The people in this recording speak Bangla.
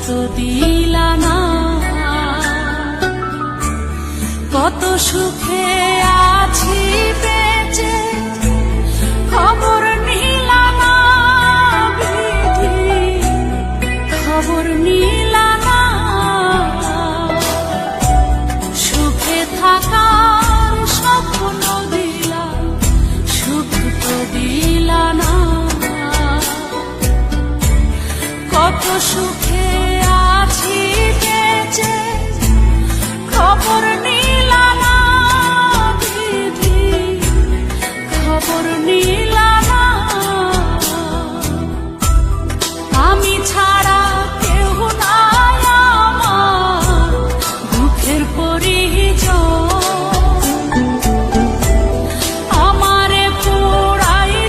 তো দিলা না, কত সুখে আছি বেঁচে খবর নিলা না, বিধি খবর নিলা না। সুখে থাকার স্বপ্ন দিলা, সুখ তো দিলা না, কত সুখ